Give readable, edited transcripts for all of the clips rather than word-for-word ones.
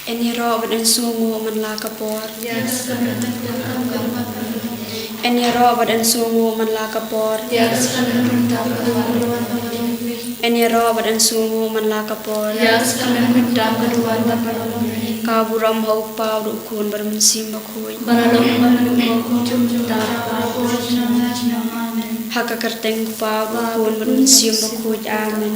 Eni ro badan sungu man la kapor. Eni ro badan sungu man la kapor. Eni ro badan sungu man la kapor. Kaburam hau pau rukun bermensim bakui. Haka kerteng pau rukun bermensim bakui. Amin.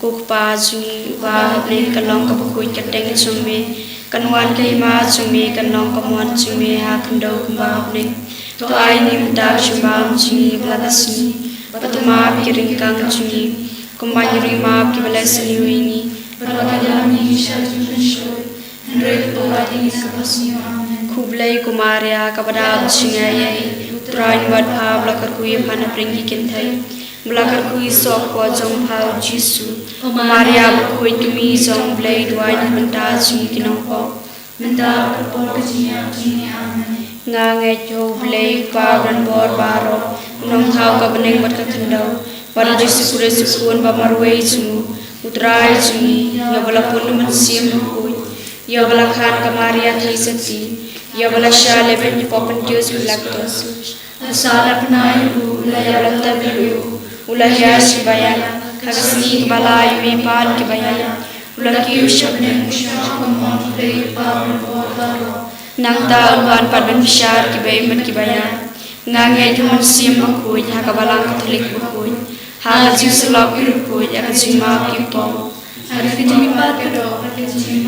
Kuk pa jungi wa ne kalong ka bakui kerteng sumi. Kanwan kaima sumi kanong kamuan sumi ha kandau kembang ne. To ai ni mdak shumam jungi bladasni. Patuma kiringkang jungi. Kumbanyuri maaf ki balasni wingi. Berwajami syajun Kublai kumaria kepada sungai Terain buat pau belakar kui mana peringi kintai Belakar kui sok wajong pau jisu Kumaria berkui tumi zong blai duai mentah sungi kinongko Mentah berpol kejinya kini aman Ngangai jauh blai pau dan bor baro Nong tau ka bening buat kekendau Pada jisu kure sukun bamarwai sungu Utrai sungi Ya walaupun mensim berkui Ya balakhan kamaria thai sakti ya balasha leben popen dios bilaktos asala pnai ru ulaya balanta biru ulaya shibaya khasni balai me pan ki baya ulaki ushabne mushakamon play power baro nangta ulwan padban bishar ki bay man ki baya ngangai thuman sim makui ha ka balang katolik makui ha ka jisulak biru koi ya ka jima ki po Arifin pat kado arifin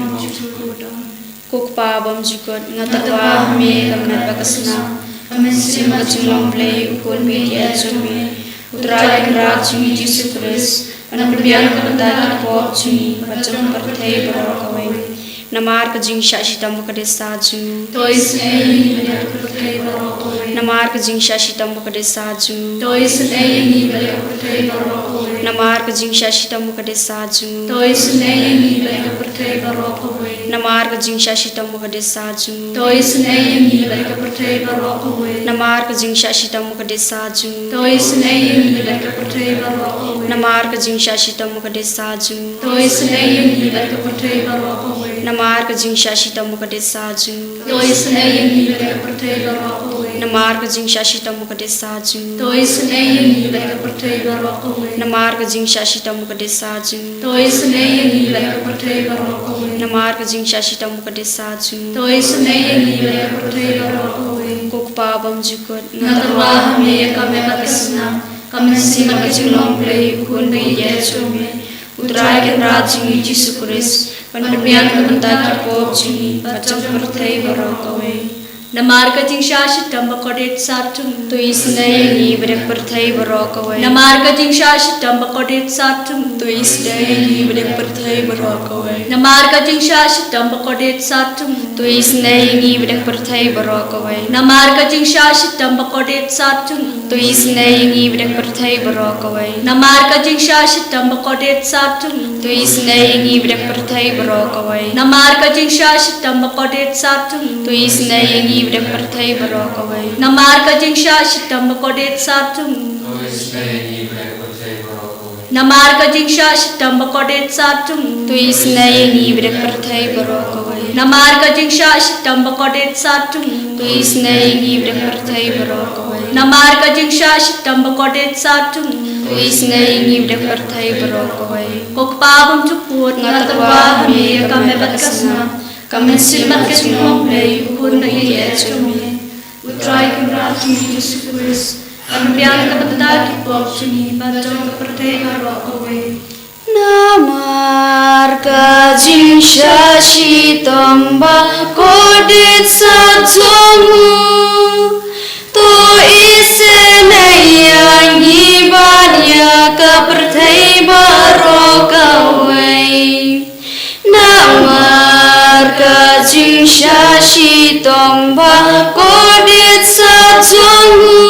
Kukpa bom jukot ngatakwa me kamnat bakasna kamensim kacimlong play ukul media jumi utrai krak jumi Yesus Kristus anambian kebetulan pop jumi bacang perthai berokawai namar kejing syashitam kadesa jumi tois ei beliau perthai berokawai namar kejing syashitam kadesa jumi tois ei beliau perthai berokawai namar kejing syashitam kadesa jumi tois ei beliau perthai berokawai namar kejing syashitam kadesa jumi tois ei beliau perthai berokawai namar kejing syashitam kadesa jumi tois ei beliau perthai berokawai namar kejing syashitam kadesa jumi tois ei beliau perthai berokawai namar kejing syashitam kadesa jumi tois ei beliau perthai berokawai namar kejing syashitam kadesa jumi tois ei beliau perthai berokawai namar kejing syashitam kadesa jumi tois ei beliau perthai berokawai namar kejing syashitam kadesa jumi tois ei beliau perthai berokawai kukpa bam jukot ngatarwa me kame bakasna kame sima kajulong play ukun be yesumi utrai ke rajingi Yesus Kristus Pandabian kebentar pop jini bacang perthai berokawai namar kajing syashitam bakodet satum tuis nayi berek perthai berokawai namar kajing syashitam bakodet satum tuis nayi berek perthai berokawai namar kajing syashitam bakodet satum tuis nayi berek perthai berokawai namar kajing syashitam bakodet satum tuis nayi berek perthai berokawai namar kajing syashitam bakodet satum tuis nayi berek perthai berokawai namar kajing syashitam bakodet satum tuis nayi berek perthai berokawai namar kajing syashitam bakodet satum namar kajing syashitam bakodet satum tuis nayi berek perthai berokawai namar kajing syashitam bakodet satum tuis nayi berek perthai berokawai namar kajing syashitam bakodet satum tuis nayi berek perthai berokawai kokpa bum cuput ngatarwa me kame bakasna kami simat kejimong play ukun na yesumi utrai kemrati Yesus Kristus ambian kebetulan kipop juni bacang perthai berokawai namar kajing syashitam bakodet sajomu to isenayang ibadya ka perthai berokawai namar kajing syashitam bakodet sajomu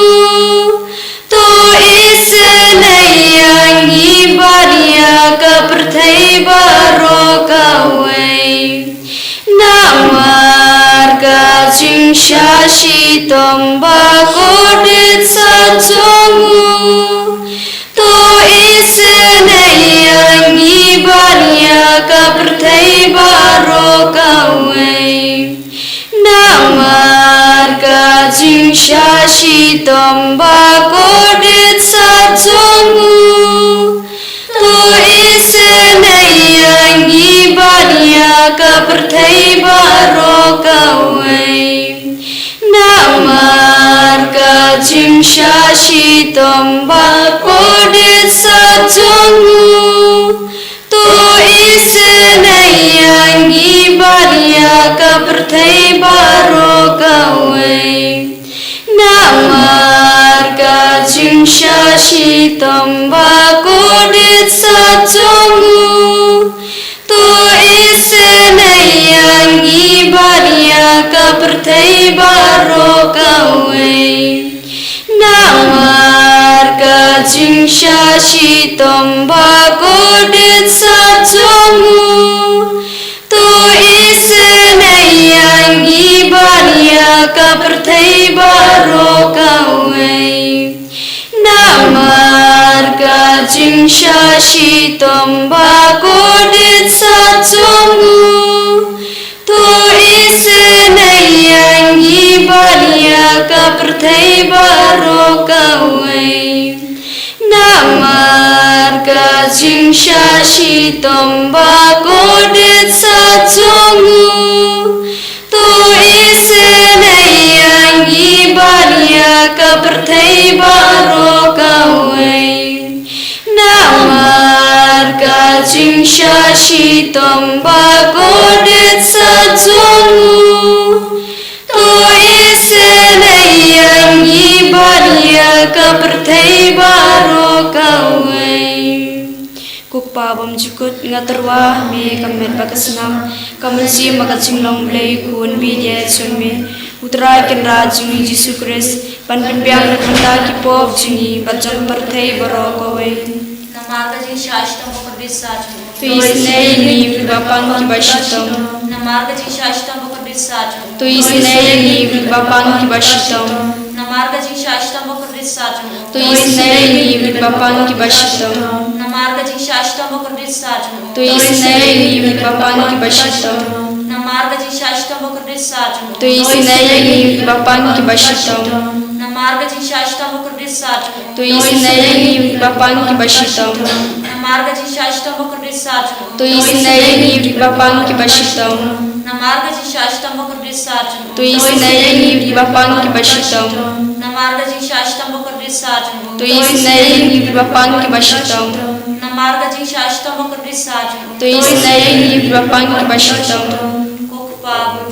to isenayang ibadya ka perthai berokawai namar kajing syashitam bakodet sajomu to isenayang ibadya ka perthai berokawai shitom bagodit sa jongu to isenayang ibadya kapertai barokawai namar kajing shitom bagodit sa jongu to isenayang ibadya kapertai barokawai namar kajing shitom bagodit sa jongu to isenayang ibadya kapertai barokawai namar kajing shitom bagodit sa jongu to isenayang ibadya kapertai barokawai namar kajing shitom bagodit sa jongu to isenayang ibadya kapertai barokawai namar kajing shitom bagodit sa jongu to isenayang ibadya kapertai barokawai namar kajing shitom bagodit sa jongu to isenayang ibadya kapertai barokawai Kukpabam jukut ngaterwah me kamet bakasnam kamansi makachinglong blay kun bidya chunme utrai ken rajuni Jisu Kris panpinbyang nakanta ki pop jini bachon parthai barokawai namar kajing shashtam bakadit sa jongu to isnayang ibapang ki bashitam namar kajing shashtam bakadit sa jongu to isnayang ibapang ki bashitam namar kajing shashtam bakadit sa jongu to isnayang ibapang ki bashitam namar kajing shashtam bakadit sa jongu to isnayang ibapang ki bashitam namar kajing shashtam bakadit sa jongu to isnayang ibapang ki bashitam namar kajing shashtam bakadit sa jongu to isnayang ibapang ki bashitam namar kajing shashtam bakadit sa jongu to isnayang ibapang ki bashitam namar kajing shashtam bakadit sa jongu to isnayang ibapang ki bashitam namar kajing shashtam bakadit sa jongu to isnayang ibapang ki bashitam namar kajing shashtam bakadit sa jongu to isnayang ibapang ki bashitam Kukpabam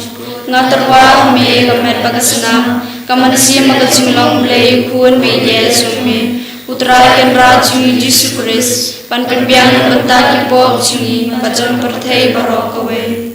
ngaterwah me kamet bakasnam kamansi makachinglong blay kun bidya chunme utrai ken rajuni Jisu Kris panpinbyang nakanta ki pop jini bachon parthai barokawai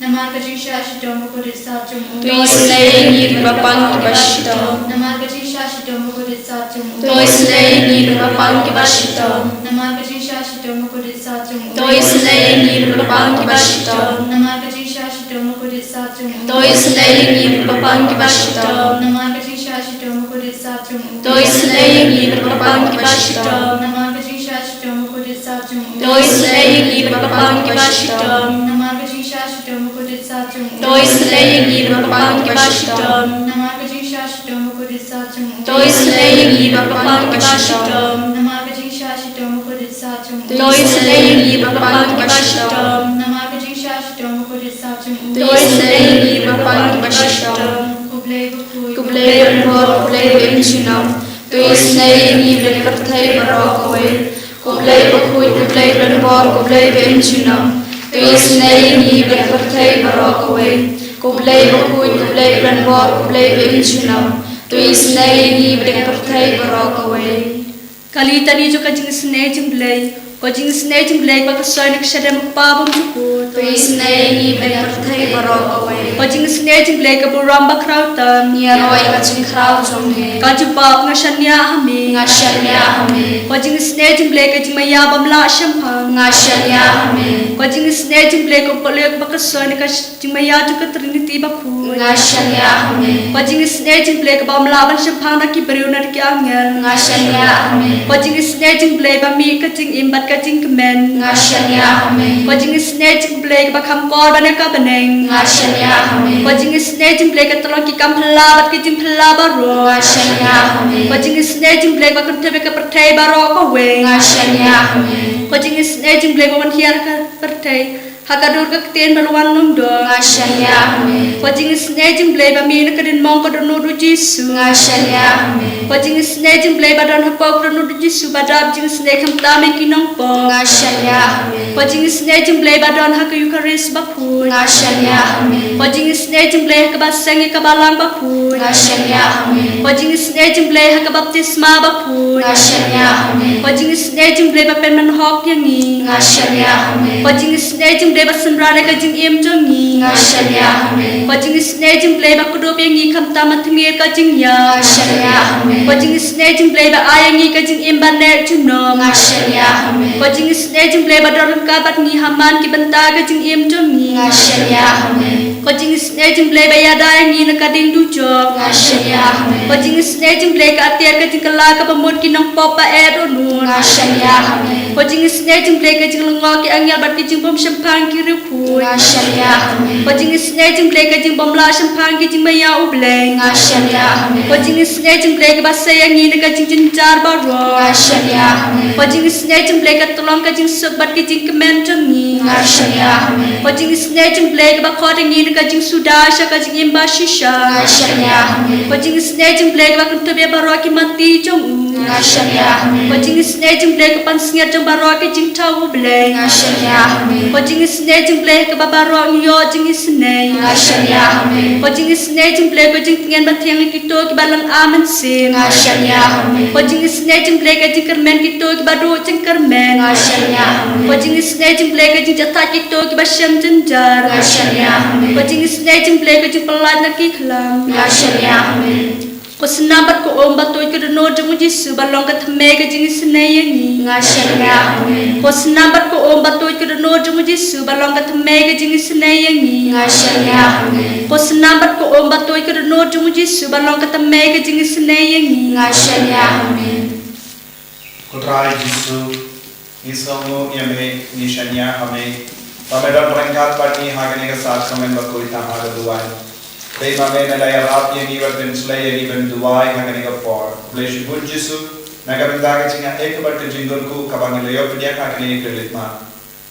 namar kajing shitom bagodit sa jongu to isnayang ibapang ki bashitam namar kajing shitom bagodit sa jongu to isnayang ibapang ki bashitam namar kajing shitom bagodit sa jongu to isnayang ibapang ki bashitam namar kajing shitom bagodit sa jongu to isnayang ibapang ki bashitam namar kajing shitom bagodit sa jongu to isnayang ibapang ki bashitam namar kajing shitom bagodit sa jongu to isnayang ibapang ki bashitam namar kajing shitom bagodit sa jongu to isnayang ibapang ki bashitam namar kajing shitom bagodit sa jongu to isnayang ibapang ki bashitam namar kajing shitom bagodit sa jongu to isnayang ibapang ki bashitam namar kajing shitom bagodit sa jongu to isnayang ibapang ki bashitam kublay bor kublay benchinam to isnayang ibapang parthai barokawai kublay bakhui kublay bor kublay benchinam to isnayang ibapang parthai barokawai kublay bakhui kublay bor kublay benchinam to isnayang ibapang parthai barokawai Kali tani jo kajing snake jumblay, kajing snake jumblay baka soy nak shadam pabam jukut. to isnayang ibapang parthai barokawai Kajing snake jumblay ka buram bakrautan, niaroi kaching kraw jonghe kaju pap ngashanya hame. ngashanya hame Kajing snake jumblay kajing mayabam la shampang. ngashanya hame Kajing snake jumblay ka polek baka soy nak kajing mayaju ka trinity baku. ngashanya hame Kajing snake jumblay ka bam laban shampang na ki beriu na ki angel. ngashanya hame Kajing snake jumblay ba mi kajing imbat ka jing men ngashania hame ko jing sne jing blai ba kham kor ba na ka baneng ngashania hame ko jing sne jing blai ka tolong ki kam phla bat ki jing phla ba ro ngashania hame ko jing sne jing blai ba kan thebe ka perthai ba ro ko we ngashania hame ko jing sne jing blai ba man hiar ka perthai hakadur ka ten balwan num do ngashania hame ko jing sne jing blai ba mi na ka din mong ko do no du jisu ngashania hame ko jing sne jing blai ba don ha pok do no du jisu ba dab jing sne kham ta me ki nong po ngashania hame ko jing sne jing blai ba don ha ka yukaris ba phu ngashania hame ko jing sne jing blai ka ba sang ka ba lang ba phu ngashania hame ko jing sne jing blai ha ka baptisma ba phu ngashania hame ko jing sne jing blai ba pen man hok yang ni ngashania hame ko jing sne jing blai ba sunra ne ka jing em jong ni ngashania hame ko jing sne jing blai ba kudo pe ngi kham ta ma thngir ka jing ya ngashania hame ko jing sne jing blai ba ay ngi ka jing em ban ne chu nom ngashania hame ko jing sne jing blai ba don ka bat ngi haman ki banta ka jing em jong ni ngashania hame ko jing sne jing blai ba ya da ngi na ka ding du jo ngashania hame ko jing sne jing blai ka atiar ka jing kala ka pamut ki nong popa e ro nun ngashania hame ko jing sne jing blai ka jing ngo ki angyal bat ki jing bom shampang ki ru phu ngashania hame ko jing sne jing blai ka jing bom la shampang ki jing ma ya u blai ngashania hame ko jing sne jing blai ka ba sa yang ngi na ka jing jin jar ba ro ngashania hame ko jing sne jing blai ka tolong ka jing sub bat ki jing kemen jong ni ngashania hame ko jing sne jing blai ka ba kho de ngi na ka jing suda sha ka jing im ba shisha ngashania hame ko jing sne jing blai ka ba kun be ba ro ki mati jong u ngashania hame ko jing sne jing blai ka pan snger jong ba ro ki jing tau blai ngashania hame ko jing sne jing blai ka ba ro ngi yo jing sne ngashania hame ko jing sne jing blai ko jing ngen ba theng ki to ki ba lang amen sin ngashania hame ko jing sne jing blai ka jing kermen ki to ki ba do jing kermen ngashania hame ko jing sne jing blai ka jing jata ki to ki ba shem jin jar ngashania hame ko jing sne jing blai ka jing pelaj na ki khlam ngashania hame ko snabat ko om ba to ki no jung ji su ba long ka thme ka jing sne ye ni ngashania hame ko snabat ko om ba to ki no jung ji su ba long ka thme ka jing sne ye ni ngashania hame ko snabat ko om ba to ki no jung ji su ba long ka thme ka jing sne ye ni ngashania hame Kutrai Jisu Isomu Yame Nishanya Hame Pamedon Prankat Parti Hagane ka saat kamen bakoi tamara duai Dei mame na laya rap yang iwat ben sulai yang iban duai hagane ka por Bleshi Bud Jisu Nagabinda ka chinga ek bat jingol ku kabangi layo pidya hagane krelit ma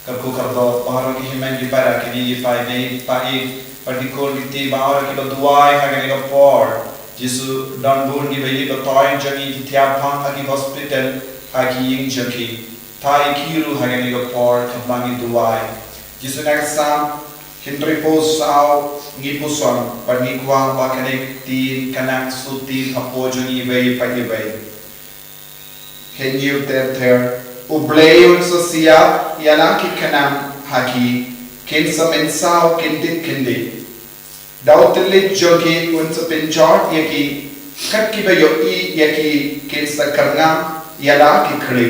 Kapku kardo paharo ki himen di para kini di pai nei pai partikul di baharo ki duai hagane ka por Jisu don bun di bayi batoy jani ki tiap phang aki hospital aki ying jaki thai kiru hagani ga por kabangi duai Jisu nak sam hindri pos sao ngi puson par ngi kwa ba kanek tin kanak suti apo jani bai pai bai can you there ubleu sosia yana ki kanam haki kin sam insao kintit kindi Dautele jogi unsa penjort yaki kat ki bayo I yaki kinsa karna yala ki khri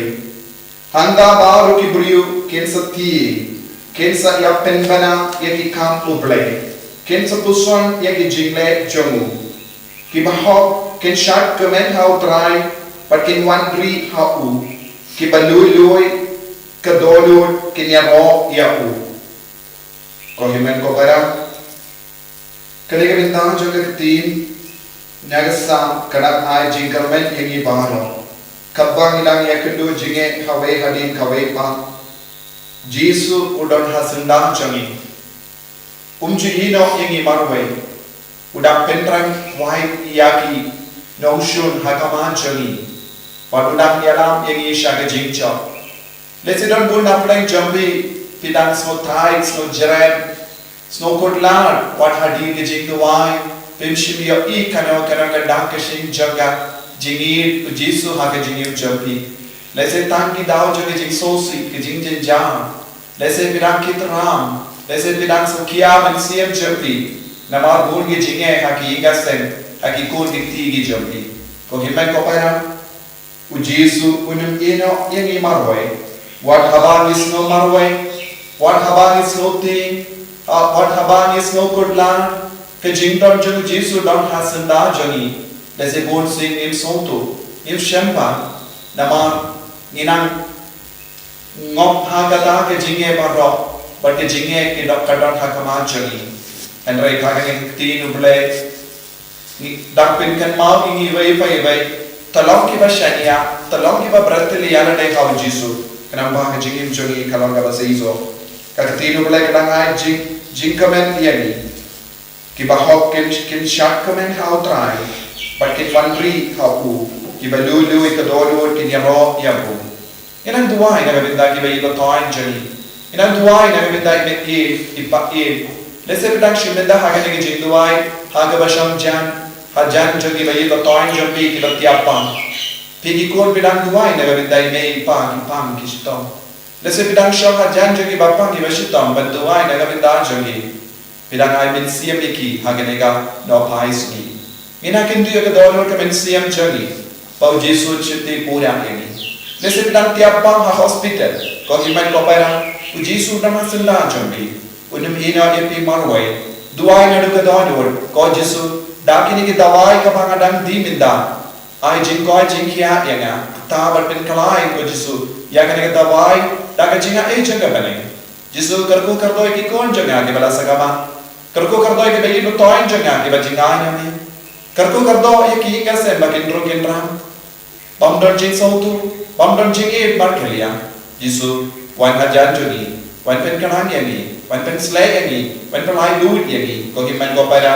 handa baru ki briu kinsa ti kinsa ya penbana yaki kam ublay kinsa puson yaki jingle jomu ki bahok kin shat kemen how try but kin wandri how u ki balului kadolud kin ya ro ya u ko himen ko bara Kaliga bintang juga ketin Nagasam kanak ai jingkarmen yangi baharo Kabang ilang yakendu jinge kawe hadin kawe pa Jisu udon hasundang jangi Umji hino yangi marway Udang pentrang wahid iyaki Naushun hakaman jangi Padudang yalam yangi syaga jingcho Lesidon bundang pleng jambi Pidang smo thai smo jerem Snow Kotlar, what had you getting the wine? Pimshim your e cano dakashing jaga, jingir, Jisu hakajing jumpy. Let's say tanki dao jogging sosi, kijing jam. Let's say Pirakit ram. Let's say Pirak Sokiam and CM jumpy. Namar Bungi jinge haki gasen, haki cool dictigi jumpy. Kohiman Kopara Ujisu unum ino yangi marway. What habang is no marway? What habang is no thing? What habang is no good land? Kajingdom Jung Jisu don't hasanda Johnny. Let's say born sing im sonto, im shempa, Namar Ninang ngop hagata ke jinge barok but ke jinge ke dok kadon hakama jagi and rai khagen tin uble dak pin kan mau ingi vai talong ki bashania talong ki ba bratli yana dai kau jisu kenapa ke jinge jagi kalong ka basaizo ka tin uble kadang ai jing kamen yani ki ba hok kin shat kamen kau try but kin pandri kau u ki ba lulu ka dolo kin yaro yabu inang duai na gabinda ki ba ilo toin jani inang duai na gabinda met ipa lese pedang shimenda haga ne jing duai haga basham jan hajan jogi ba ilo toin jombi ki ba tiapang pigi kon pedang duai na gabinda me ipa ki pam ki stom lese pedang sham hajan jogi ba pang ki ba shitom ba duai na gabinda jogi pedang ai min siam iki haga ne ga no pais ni ina kin du ka dolor ka min siam jogi pau jesu chitti pura ni lese pedang tiapang ha hospital ko iman ko para u jesu nama senda jombi unum ina dia pi marwai duai na du ka dolor ko jesu dakini ki dawai ka pangadang di minda ai jing ko jing kia yanga ta bar pin kalai ko jesu ya ka ne dawai da ka jinga e janga bane jesu karko kardo ki kon janga ke bala sagama karko kardo ki be no toin janga ke ba jinga nya ni karko kardo ye ki ka se ba kin ro kin ram bam don jing so tu bam don jing e bar kelia jesu wan hajan joni wan pen kanan yani wan pen slay yani wan pen lai lut yani ko ki man ko para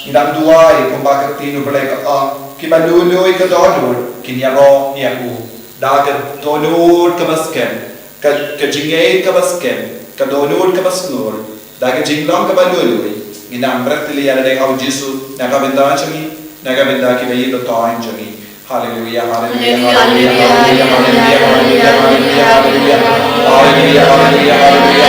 ndam duai ko ba ka tinu bele ka ki ba lu ka dolor kin ya ro ya ku da ka dolor ka basken ka jinge ka basken ka dolor ka basnor da ka jinglong ka ba lu ngidam bratli ya de ka jesu na ka benda chami na ka benda ki ba yi to toin chami hallelujah hallelujah hallelujah hallelujah hallelujah hallelujah hallelujah hallelujah hallelujah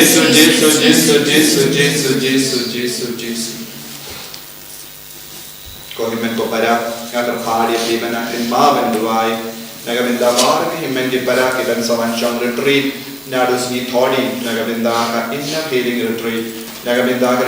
Jesus Jesus Jesus Jesus Jesus Jesus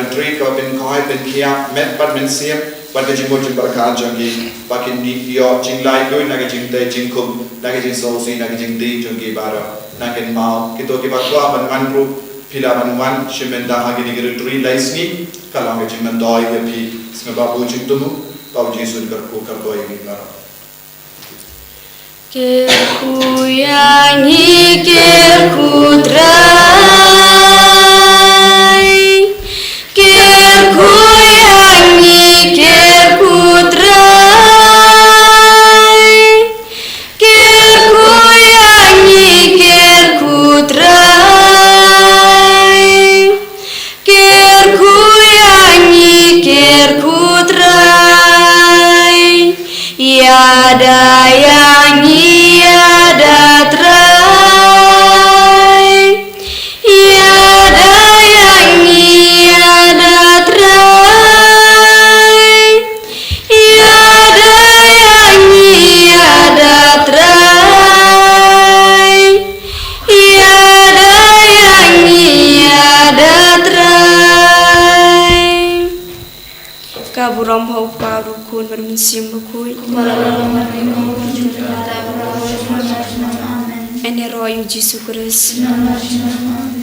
retreat ko bin koi bin kia met pat min siam pat jing mo jing barka jangi pakin ni yo jing lai doi na jing dai jing kum na jing so si na jing di jangi bara na ken mau kito ki bakwa ban man ru pila ban wan shimenda ha gi retreat lai sni kalang jing man doi ge pi sme babu jing tumu pau jesu kar ko kar doi gi bara ke ku yangi ke kudra Kuala Roy Jesus Christ. Nama Shema.